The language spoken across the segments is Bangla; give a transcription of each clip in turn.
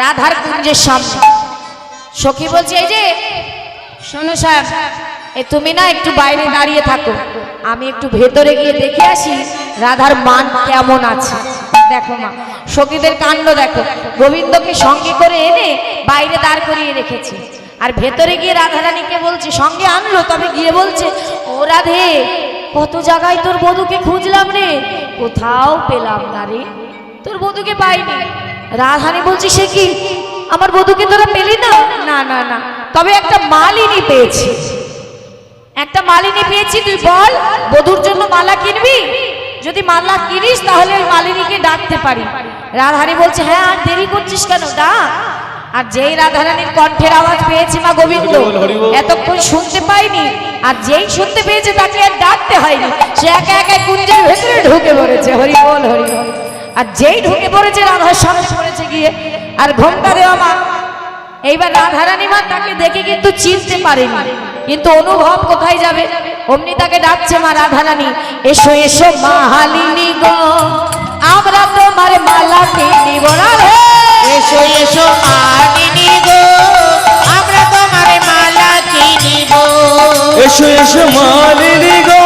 রাধার কুঞ্জের সামনে। সখী বলছে এই যে শোনো সাহেব, তুমি না একটু বাইরে দাঁড়িয়ে থাকো, আমি একটু ভেতরে গিয়ে দেখে আসি রাধার মান কেমন আছে। দেখো মা, সখীদের কাণ্ড দেখো, গোবিন্দকে সঙ্গে করে এনে বাইরে দাঁড় করিয়ে রেখেছে, আর ভেতরে গিয়ে রাধারানীকে বলছে, সঙ্গে আনলো, তবে গিয়ে বলছে ও রাধে, কত জায়গায় তোর বধূকে খুঁজলাম রে, কোথাও পেলাম না রে, তোর বধূকে পাইনি। রাধারানী বলছে সে কি, আমার বধূকে তোরা পেলি না? না না না, তবে একটা মালিনী পেয়েছি, একটা মালিনী পেয়েছি, তুই বল বধূর জন্য মালা কিনবি, যদি মালা কিনিস তাহলে ওই মালিনীকে ডাকতে পারি। রাধারানী বলছে হ্যাঁ, আর দেরি করছিস কেন, ডাক। আর যেই রাধারানীর কণ্ঠের আওয়াজ পেয়েছে মা গোবিন্দ, এতক্ষণ শুনতে পাইনি, আর যেই শুনতে পেয়েছে তাকে আর ডাকতে হয়নি, সে একা একা কুঞ্জের ভেতরে ঢুকে পড়েছে। হরি বল হরি বল। আর যেই ঢুকে পড়েছে রাধার সামনে পড়েছে গিয়ে, আর ঘোমটা দেওয়া মা। এইবার রাধারানী মা তাকে দেখে কিন্তু চিনতে পারেনি, কিন্তু অনুভব কোথায় যাবে, অমনি তাকে ডাকছে মা রাধারানী, এসো এসো মালিনী গো, আমরা তোমার মালা কিনিব। রাধে এসো এসো মালিনী গো, আমরা তোমার মালা কিনিব। এসো এসো মালিনী গো,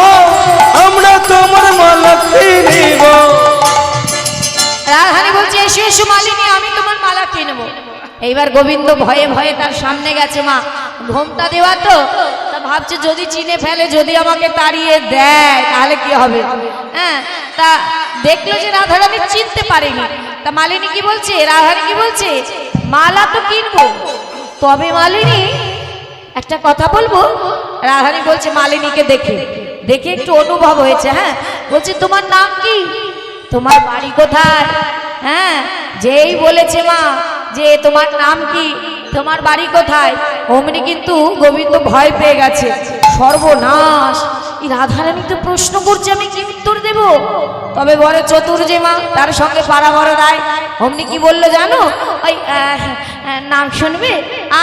আমরা তোমার মালা কিনিব। রাধারানী বলছে এসো এসো মালিনী, আমি তোমার মালা কিনবো। এইবার গোবিন্দ ভয়ে ভয়ে তার সামনে গেছে মা, ঘোমটা দেওয়া তো, তা ভাবছে যদি চিনে ফেলে, যদি আমাকে তাড়িয়ে দেয় তাহলে কি হবে। হ্যাঁ, তা দেখলো যে রাধারানী চিনতে পারেনি, তা মালিনী কি বলছে, রাধারানী কি বলছে, মালা তো কিনবো, তবে মালিনী একটা কথা বলবো। রাধারানী বলছে মালিনীকে দেখে দেখে একটু অনুভব হয়েছে, হ্যাঁ, বলছে তোমার নাম কি, তোমার বাড়ি কোথায়। হ্যাঁ, যেই বলেছে মা যে তোমার নাম কি, তোমার বাড়ি কোথায়, অমনি কিন্তু গোবিন্দ ভয় পেয়ে গেছে, সর্বনাশ, এই রাধারানী তো প্রশ্ন করছে, আমি কি উত্তর দেব। তবে বলে চতুর যে মা, তার সঙ্গে পাড়া বড় রায়, অমনি কি বললো জানো, ওই নাম শুনবে।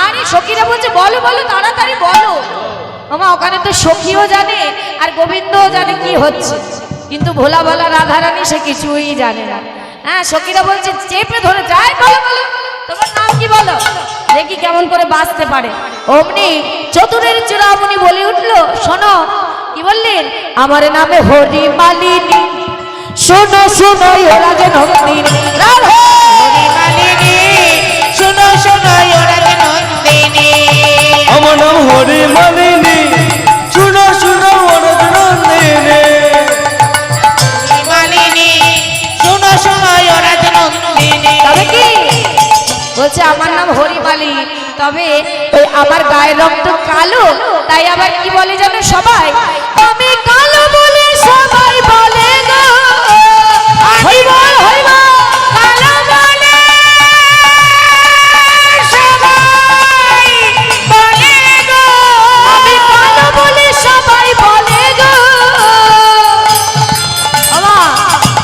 আরে সখীরা বলছে বলো বলো, তাড়াতাড়ি বলো। আমা ওখানে তো সখীও জানে আর গোবিন্দও জানে কি হচ্ছে, কিন্তু ভোলা ভালা রাধারানী সে কিছুই জানে না। হ্যাঁ, সখীরা বলছে চেপে ধরে যায়, বলো বলো তোমার নাম কি, বলো দেখি কেমন করে বাঁচতে পারে। অমনি চতুরের চূড়ামণি বলে উঠলো, শোনো কি বললেন, আমার নামে হরি মালিনী, শোনো শোনো ওরা যে নন্দিনী। রাধে হরি মালিনী, শোনো শোনো ওরা যে নন্দিনী। আমার নাম হরি মালিনী, শুনো শুনো ওরা যে নন্দিনী। হরি মালিনী, শোনো শোনো ওরা যে নন্দিনী। তবে কি বলছে, আমার নাম হরিমালি, তবে ওই আমার গায়ের রং তো কালো, তাই আবার কি বলে জানো সবাই, আমি কালো বলে সবাই বলে গো, হরি বল হরি বল, কালো বলে সবাই বলে গো, আমি কালো বলে সবাই বলে গো। আমা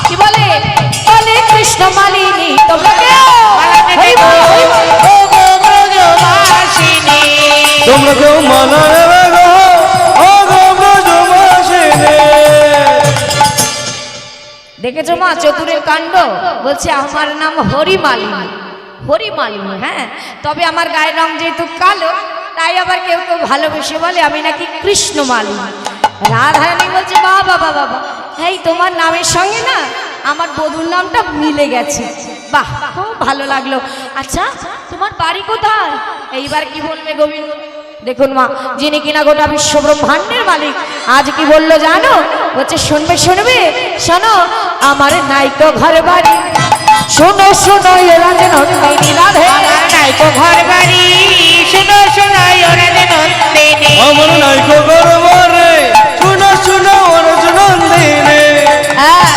কি বলে, বলে কৃষ্ণ মালিনী, তোমরা কে হরি বল হরি বল। ও গো ব্রজবাসিনী, তোমরা কেউ মালা নেবে গো, ও গো ব্রজবাসিনী। দেখেছো মা চতুরের কাণ্ড, বলছে আমার নাম হরিমালিনী, হরিমালিনী। হ্যাঁ, তবে আমার গায়ের রং যেহেতু কালো, তাই আবার কেউ কেউ ভালোবেসে বলে আমি নাকি কৃষ্ণমালিনী। রাধারানী বলছে বাবা বাবা বাবা, এই তোমার নামের সঙ্গে না আমার বধূর নামটা মিলে গেছে, বাহ খুব ভালো লাগলো। আচ্ছা তোমার বাড়ি কোথায়, এইবার কি বলবে গোবিন্দ। দেখুন মা, যিনি কিনা গোটা বিশ্ব ব্রহ্মাণ্ডের মালিক, আজ কি বললো জানো, বলছে শুনবে শুনবে, শোনো আমার নাইকো ঘর বাড়ি, শোনো শোনো এরা যে নন্দিনী। রাধে আমার নাইকো ঘর বাড়ি, শোনো শোনো ওরা যে নন্দিনী। আমার নাইকো গর্বরে, শুনো শুনো ওরা যে নন্দিনী। হ্যাঁ,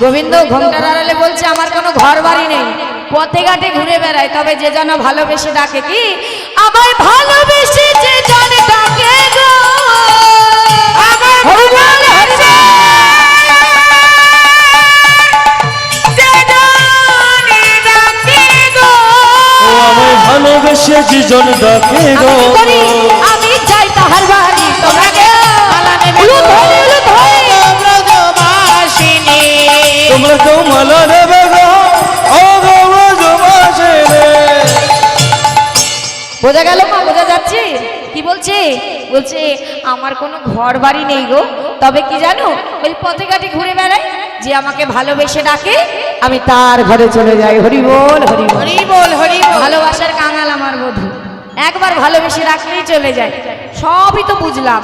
গোবিন্দ ঘোমটার আড়ালে বলছে আমার কোনো ঘর বাড়ি নেই, পথে ঘাটে ঘুরে বেড়ায়, তবে যে যেন ভালোবেসে ডাকে, কি আমায় ভালোবেসে যে জন ডাকে গো, আমার হরি বল হরি বল, যে জনে ডাকে গো, ও আমায় ভালোবেসে যেজন ডাকে গো, আমি করি আমি যাই তাহার বাড়ি, তোমরা কেউ মালা নেবে উলু ধরে উলু ধরে। গো ব্রজবাসিনী। তোমরা কেউ মালা নেবে গো, ও গো ব্রজবাসিনী। বলছে আমার কোনো ঘর বাড়ি নেই গো, তবে কি জানো ওই পথে ঘাটে ঘুরে বেড়াই, যে আমাকে ভালোবেসে ডাকে আমি তার ঘরে চলে যাই। হরি বল হরি বল। হরি বল হরি বল। ভালোবাসার কাঙাল আমার বধূ, একবার ভালোবেসে রাখলেই চলে যায়। সবই তো বুঝলাম।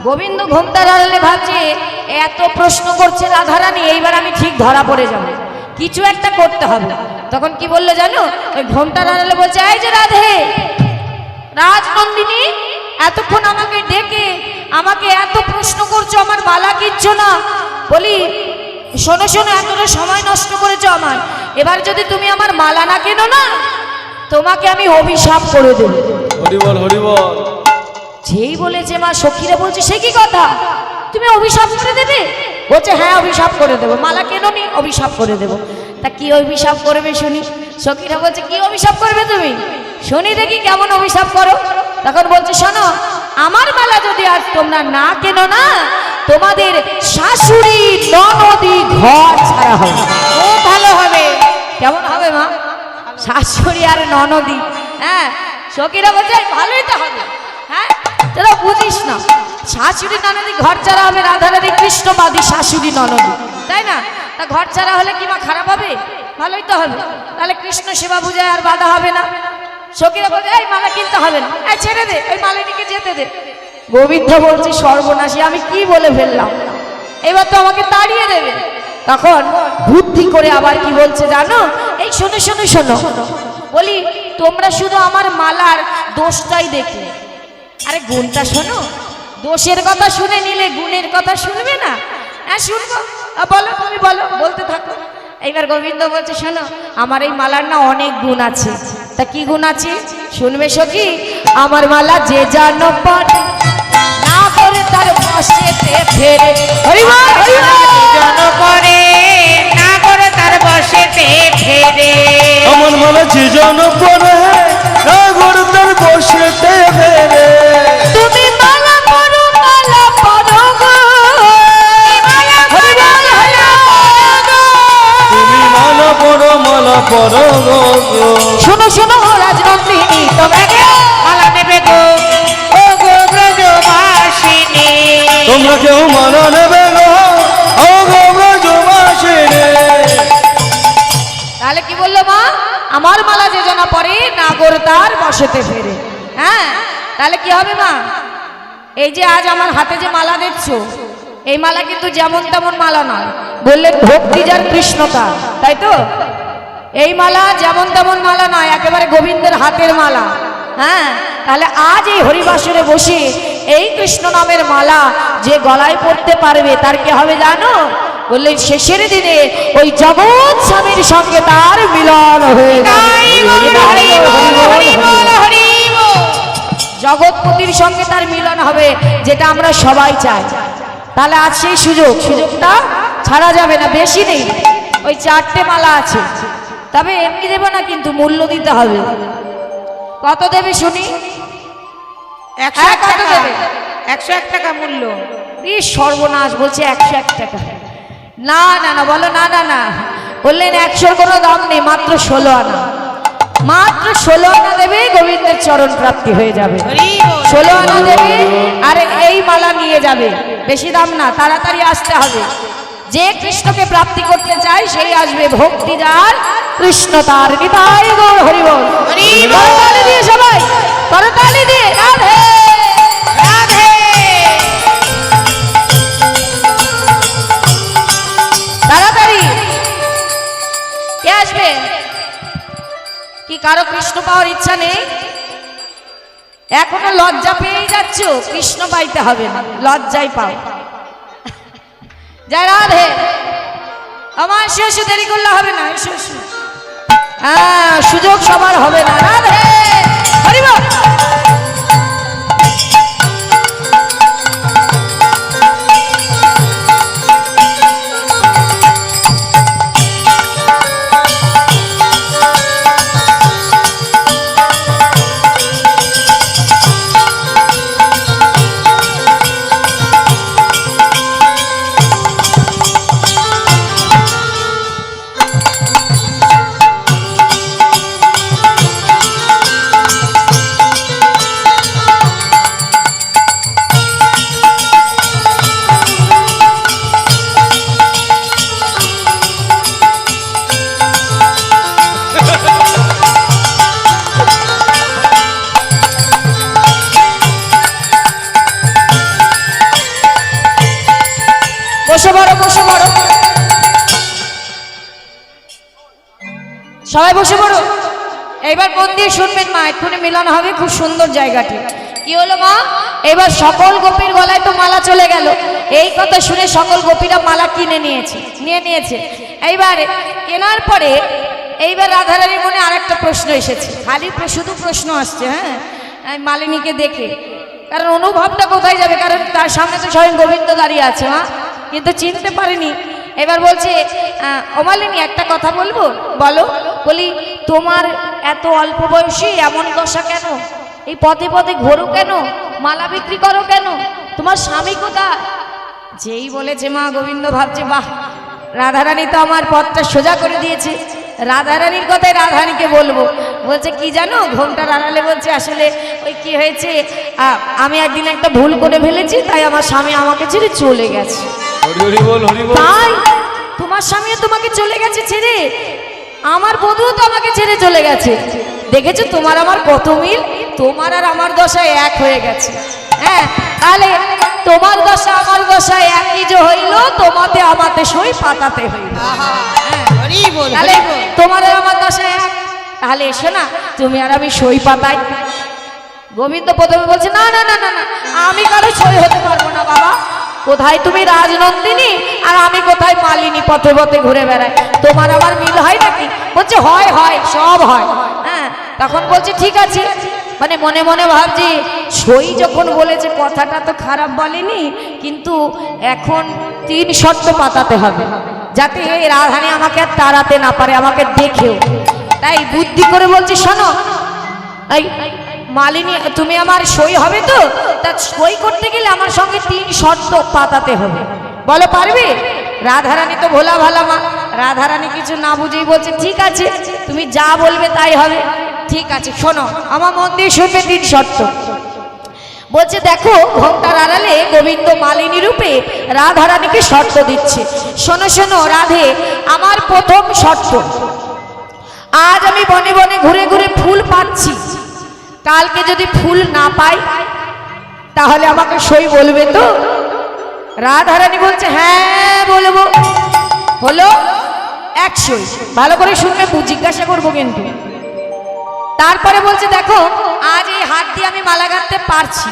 গোবিন্দ ঘোমটার আড়ালে ভাবছে এত প্রশ্ন করছে রাধারানী, এইবার আমি ঠিক ধরা পড়ে যাব, কিছু একটা করতে হবে। তখন কি বললো জানো, ওই ঘোমটার আড়ালে বলছে এই যে রাধে, রাজনন্দিনী, এতক্ষণ আমাকে ডেকে আমাকে এত প্রশ্ন করছো, আমার মালা কিনছো না। বলি শোনো শোনো, এতটা সময় নষ্ট করেছো আমার, এবার যদি তুমি আমার মালা না কেনো না, তোমাকে আমি অভিশাপ করে দেব। হরি বল হরি বল। যেই বলেছে মা, সখীরা বলছে সে কি কথা, তুমি অভিশাপ করে দেবে? বলছে হ্যাঁ অভিশাপ করে দেবো, মালা কেন নি, অভিশাপ করে দেবো। তা কি অভিশাপ করবে শুনি? সখীরা বলছে কি অভিশাপ করবে তুমি, শুনি দেখি কেমন অভিশাপ করো। তখন বলছে শোনো, আমার মালা যদি আজ তোমরা না কেনো না, তোমাদের শাশুড়ি ননদি ঘর ছাড়া হবে। খুব ভালো হবে। কেমন হবে মা? শাশুড়ি আর ননদি, হ্যাঁ। সখীরা বলছে ভালোই তো হবে, হ্যাঁ তোরা বুঝিস না, শাশুড়ি ননদি ঘর ছাড়া হবে, রাধারানী কৃষ্ণবাদী শাশুড়ি ননদি, তাই না? তা ঘর ছাড়া হলে কি মা খারাপ হবে? ভালোই তো হবে, তাহলে কৃষ্ণ সেবা বুঝায় আর বাধা হবে না। সখীরা বলছে এই মালা কিনতে হবে না, এই ছেড়ে দে, ওই মালিনীকে যেতে দে। গোবিন্দ বলছে সর্বনাশী, আমি কি বলে ফেললাম, এবার তো আমাকে তাড়িয়ে দেবে। তখন বুদ্ধি করে আবার কি বলছে জানো, এই শোনো শোনো শোনো, বলি তোমরা শুধু আমার মালার দোষটাই দেখলে, আরে গুণটা শোনো। দোষের কথা শুনে নিলে গুণের কথা শুনবে না? হ্যাঁ শুনবো, বলো তুমি বলো, বলতে থাকো। এইবার গোবিন্দ বলছে শোনো, আমার এই মালার না অনেক গুণ আছে। তা কি গুণ আছে শুনবে সখী? আমার মালা যে জানো পড়ে না করে তার বসেতে ফেরে। হরি বল হরি বল। জন করে না করে তার বসেতে ফেরে। আমার মালা যে জন পরে না করে তার বসেতে ফেরে। তুমি মালা পরো গো, মালা পরো গো। তুমি মালা পরো গো। শোনো শোনো রাজনন্দিনী, তোমাকে মালা নেবে গো ও গো ব্রজবাসিনী। তোমরা কেউ মালা নেবে গো ও গো ব্রজবাসিনী। তাহলে কি বললো মা, আমার মালা যে জানা পরে নাগর তার বসেতে ফেরে। হ্যাঁ তাহলে কি হবে মা, এই যে আজ আমার হাতে যে মালা দেখছো, এই মালা কিন্তু যেমন তেমন মালা নয়, বললেন ভক্তি যার কৃষ্ণতা, তাই তো? এই মালা যেমন তেমন মালা নয়, একেবারে গোবিন্দের হাতের মালা। হ্যাঁ তাহলে আজ এই হরিবাসরে বসে এই কৃষ্ণ নামের মালা যে গলায় পড়তে পারবে তার কি হবে জানো? বললেন শেষের দিনে ওই জগৎ স্বামীর সঙ্গে তার মিলন হয়ে জগৎপতির সঙ্গে তার মিলন হবে, যেটা আমরা সবাই চাই। তাহলে আজ সেই সুযোগটা ছাড়া যাবে না, বেশি নেই, ওই 4টে মালা আছে। তবে এমনি দেব না, কিন্তু মূল্য দিতে হবে। কত দেবে শুনি? 101 কত টাকা। দেবে? 101 টাকা মূল্য। সর্বনাশ, বলছে 101 টাকা। না না না, বলো না না না, বললেন 100-র কোনো দাম নেই, মাত্র 16 আনা। মাত্র 16 আনা দেবে, গোবিন্দের চরণ প্রাপ্তি হয়ে যাবে। 16 আনা দেবে আর এই মালা নিয়ে যাবে, বেশি দাম না, তাড়াতাড়ি আসতে হবে। যে কৃষ্ণকে প্রাপ্তি করতে চায় সেই আসবে, ভক্তি যার কৃষ্ণ তার। নিতাই গৌর হরি বল। করতালি দিয়ে সবাই, করতালি দিয়ে রাধে রাধে। তাড়াতাড়ি কে আসবে? কি কারো কৃষ্ণ পাওয়ার ইচ্ছা নেই? এখনো লজ্জা পেয়েই যাচ্ছ, কৃষ্ণ পাইতে হবে না, লজ্জাই পাও। জয় রাধে। আমার এসো, দেরি করলে হবে না, এসো এসো। হ্যাঁ সুযোগ সবার হবে না। রাধে হরি বল। সবাই বসে পড়ো। এইবার মন দিয়ে শুনবেন মা, এক্ষুনি মিলন হবে, খুব সুন্দর জায়গাটি। কি হলো মা? এবার সকল গোপীর গলায় তো মালা চলে গেল। এই কথা শুনে সকল গোপীরা মালা কিনে নিয়েছে। এইবার কেনার পরে এইবার রাধারানীর মনে আরেকটা প্রশ্ন এসেছে, খালি শুধু প্রশ্ন আসছে। হ্যাঁ, মালিনীকে দেখে, কারণ অনুভবটা কোথায় যাবে, কারণ তার সামনে তো স্বয়ং গোবিন্দ দাঁড়িয়ে আছে মা, কিন্তু চিনতে পারেনি। এবার বলছে, ও মালিনী একটা কথা বলবো, বলো। বলি, তোমার এত অল্প বয়সী এমন দশা কেন? এই পথে পথে ঘোরো কেন? মালা বিক্রি করো কেন? তোমার স্বামী কোথায়? যেই বলেছে মা, গোবিন্দ ভাবছে, বাহ, রাধারানী তো আমার পথটা সোজা করে দিয়েছে। রাধারানীর কথাই রাধারানীকে বলবো। বলছে কি জানো, ঘোমটার আড়ালে বলছে, আসলে ওই কি হয়েছে, আমি একদিন একটা ভুল করে ফেলেছি, তাই আমার স্বামী আমাকে ছেড়ে চলে গেছে। হরি হরি বল, হরি বল। তাই তোমার স্বামীও তোমাকে চলে গেছে ছেড়ে? আমার বধূও তো আমাকে ছেড়ে চলে গেছে। দেখেছো তোমার আমার কত মিল, তোমার আর আমার দশায় এক হয়ে গেছে। হ্যাঁ, তাহলে তোমার দশা আমার দশায় একই যে হইল, তোমাতে আমাতে সই পাতাতে হইল। হরি বল, তাহলে হরি বল। তোমার আর আমার দশায় এক, তাহলে এসো না তুমি আর আমি সই পাতাই। গোবিন্দ প্রথমে বলছে, না না না না না, আমি কারো সই হতে পারবো না বাবা। কোথায় তুমি রাজনন্দিনী আর আমি কোথায় মালিনী, পথে পথে ঘুরে বেড়াই, তোমার আমার মিল হয় নাকি? বলছে হয় হয়, সব হয়। হ্যাঁ, তখন বলছে ঠিক আছে, মানে মনে মনে ভাবছি, সই যখন বলেছে কথাটা তো খারাপ বলেনি, কিন্তু এখন 3 শর্ত পাতাতে হবে, যাতে এই রাধারানী আমাকে আর তাড়াতে না পারে, আমাকে দেখেও। তাই বুদ্ধি করে বলছি, শোনো, এই মালিনী, তুমি আমার সই হবে তো? তা সই করতে গেলে আমার সঙ্গে 3 শর্ত পাতাতে হবে, বলো পারবে? রাধারানী তো ভোলা ভালা মা, রাধারানী কিছু না বুঝেই বলছে, ঠিক আছে, তুমি যা বলবে তাই হবে। ঠিক আছে, শোনো, আমার মন দিয়ে শুনবে 3 শর্ত। বলছে, দেখো, ঘোমটার আড়ালে গোবিন্দ মালিনী রূপে রাধারানীকে শর্ত দিচ্ছে। শোনো শোনো রাধে, আমার প্রথম শর্ত, আজ আমি বনে বনে ঘুরে ঘুরে ফুল পাচ্ছি, কালকে যদি ফুল না পাই তাহলে আমাকে সই বলবে তো? রাধারানী বলছে, হ্যাঁ বলবো। হলো 1 সই। ভালো করে শুনবে, জিজ্ঞাসা করবো কিন্তু। তারপরে বলছে, দেখো, আজ এই হাত দিয়ে আমি মালা গাঁথতে পারছি,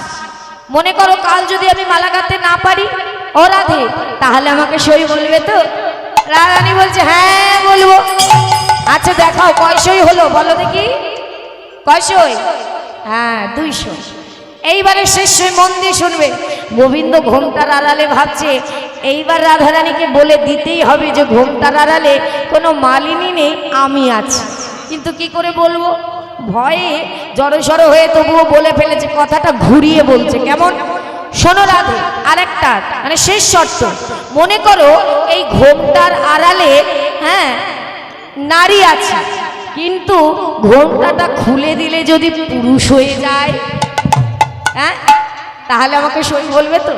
মনে করো কাল যদি আমি মালা গাঁথতে না পারি, ও রাধে, তাহলে আমাকে সই বলবে তো? রাধারানী বলছে, হ্যাঁ বলবো। আচ্ছা দেখাও কয় সই হলো, বলো দেখি কয় সই? হ্যাঁ, 2 সই। এইবারে শেষ সই, মন দিয়ে শুনবে। গোবিন্দ ঘোমটার আড়ালে ভাবছে, এইবার রাধারানীকে বলে দিতেই হবে যে ঘোমটার আড়ালে কোনো মালিনী নেই, আমি আছি। কিন্তু কি করে বলবো? ভয়ে জড়সড় হয়ে তবুও বলে ফেলেছে, কথাটা ঘুরিয়ে বলছে। কেমন? শোনো রাধে, আরেকটা, মানে শেষ শর্ত, মনে করো এই ঘোমটার আড়ালে, হ্যাঁ, নারী আছে, কিন্তু ঘোমটাটা খুলে দিলে যদি পুরুষ হয়ে যায়, হ্যাঁ, তাহলে আমাকে সই বলবে তো?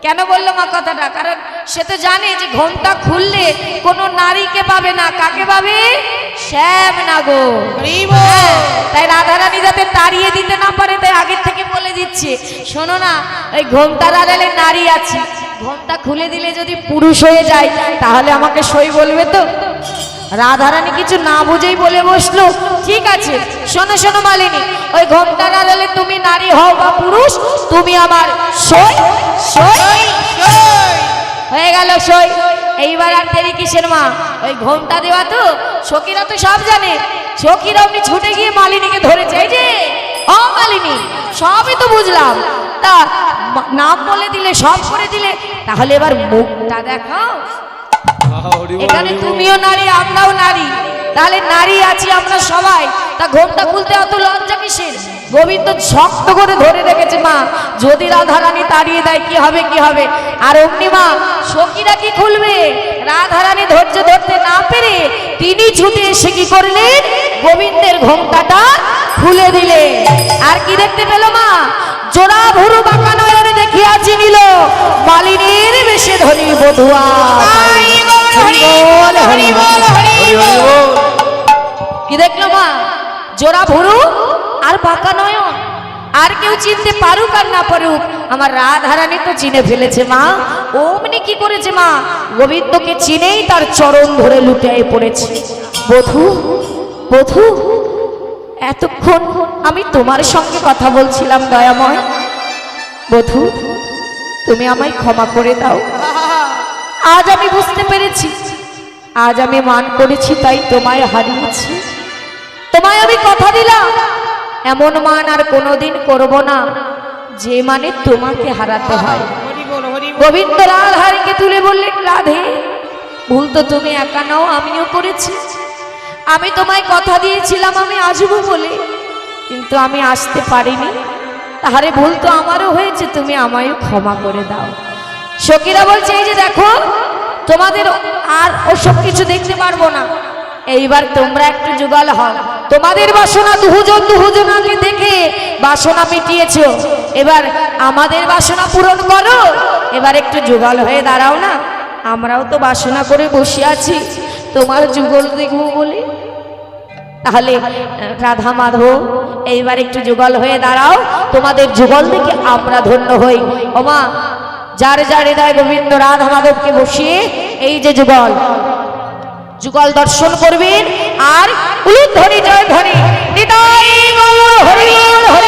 কেন বললো মা কথাটা? কারণ সে তো জানে যে ঘোমটা খুললে কোনো নারীকে পাবে না, কাকে পাবে? শ্যাম না গো। তাই রাধারানী যাতে তাড়িয়ে দিতে না পারে, তাই আগের থেকে বলে দিচ্ছে, শোনো না, ওই ঘোমটার আড়ালে নারী আছে, ঘোমটা খুলে দিলে যদি পুরুষ হয়ে যায় তাহলে আমাকে সই বলবে তো? রাধারানী কিছু না বুঝেই বলে বসলো, ঠিক আছে, শোনো শোনো মালিনী, ওই ঘোমটার আড়ালে তুমি নারী হও বা পুরুষ, তুমি আমার সই। সই হয়ে গেল, সই। এইবার আর দেরি কিসের মা? ওই ঘোমটা দেওয়া তো সখীরা তো সব জানে। সখীরা অমনি ছুটে গিয়ে মালিনীকে ধরেছে, এই যে ও মালিনী, সবই তো বুঝলাম, তা নাম বলে দিলে, সব করে দিলে, তাহলে এবার মুখটা দেখাও। এখানে তুমিও নারী, আমরাও নারী, তাহলে নারী আছি আমরা সবাই, তা ঘোমটা খুলতে অত লজ্জা কিসের? গোবিন্দ শক্ত করে ধরে রেখেছে মা, যদি রাধারানী তাড়িয়ে দেয় কি হবে, কি হবে? আর অমনি মা, সখীরা কি খুলবে? রাধারানী ধৈর্য ধরতে না পেরে তিনি ছুটে এসে কি করলেন? গোবিন্দের ঘোমটাটা খুলে দিলে। আর কি দেখতে পেল মা? জোড়া ভুরু বাঁকা নয়নে দেখিয়া চিনিল, মালিনীর বেশে ধনী বধুয়া। কি দেখলো মা? জোড়া ভুরু আর বাঁকা নয়ন। আর কেউ চিনতে পারুক আর না পারুক, আমার রাধারানী তো চিনে ফেলেছে মা। অমনি কি করেছে মা? গোবিন্দকে চিনেই তার চরণ ধরে লুটিয়ে পড়েছে। বধূ বধূ, এতক্ষণ আমি তোমার সঙ্গে কথা বলছিলাম দয়াময়। বধূ, তুমি আমায় ক্ষমা করে দাও। আজ আমি বুঝতে পেরেছি, আজ আমি মান করেছি তাই তোমায় হারিয়েছি। তোমায় আমি কথা দিলাম এমন মান আর কোনোদিন করব না যে মানে তোমাকে হারাতে হয়। হরি বল হরি বল। গোবিন্দ রাধাকে তুলে বললেন, রাধে, ভুল তো তুমি একা নাও, আমিও করেছি। আমি তোমায় কথা দিয়েছিলাম আমি আসবো বলে, কিন্তু আমি আসতে পারিনি। তাহারে ভুল তো আমারও হয়েছে, তুমি আমায়ও ক্ষমা করে দাও। সখীরা বলছে, এই যে দেখো, তোমাদের আর ওসব কিছু দেখতে পারবো না, এইবার তোমরা একটু যুগল হও। তোমাদের বাসনা দুজনাকে দেখে বাসনা মিটিয়েছো, এবার আমাদের বাসনা পূরণ করো। এবার একটু যুগল হয়ে দাঁড়াও না, আমরাও তো বাসনা করে বসে আছি তোমার যুগল দেখবো বলে। তাহলে রাধা মাধব, এইবার একটু যুগল হয়ে দাঁড়াও, তোমাদের যুগল দেখে আমরা ধন্য হই। ওমা, যার যার হৃদয় গোবিন্দ রাধা মাধবকে বসিয়ে এই যে যুগল দর্শন করবেন। আর উলুধ্বনি জয় ধ্বনি, নিতাই গৌর হরি বল।